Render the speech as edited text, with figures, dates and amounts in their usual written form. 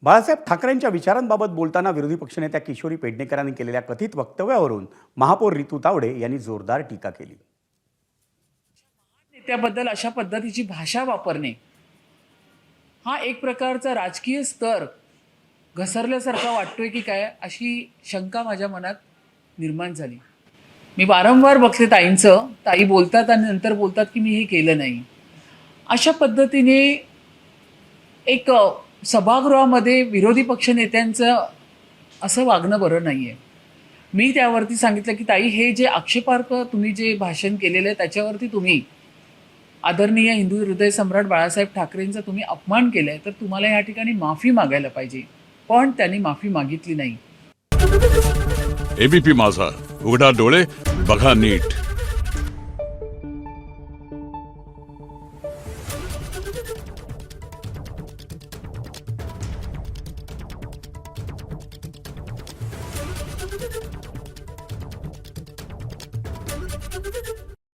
बाळासाहेब ठाकरेंच्या विचारांबाबत बोलताना विरोधी पक्षनेत्या किशोरी पेडणेकरांनी केलेल्या कथित वक्तव्यावरून महापौर रितू तावडे यांनी जोरदार टीका केली। नेत्याबद्दल अशा पद्धतीची भाषा वापरणे हा एक प्रकारचा राजकीय स्तर घसरल्यासारखा वाटतोय की काय अशी शंका माझ्या मनात निर्माण झाली। मी वारंवार बघते ताईंचं, ताई बोलतात आणि नंतर बोलतात की मी हे केलं नाही। अशा पद्धतीने एक सभागृहामध्ये विरोधी पक्षनेत्यांचं असं वागणं बरं नाही आहे। मी त्यावरती सांगितलं की ताई, हे जे आक्षेपार्ह तुम्ही जे भाषण केलेलं आहे त्याच्यावरती तुम्ही आदरणीय हिंदू हृदय सम्राट बाळासाहेब ठाकरेंचा तुम्ही अपमान केलाय, तर तुम्हाला या ठिकाणी माफी मागायला पाहिजे। पण त्यांनी माफी मागितली नाही। एबीपी माझा, उघडा डोळे बघा नीट।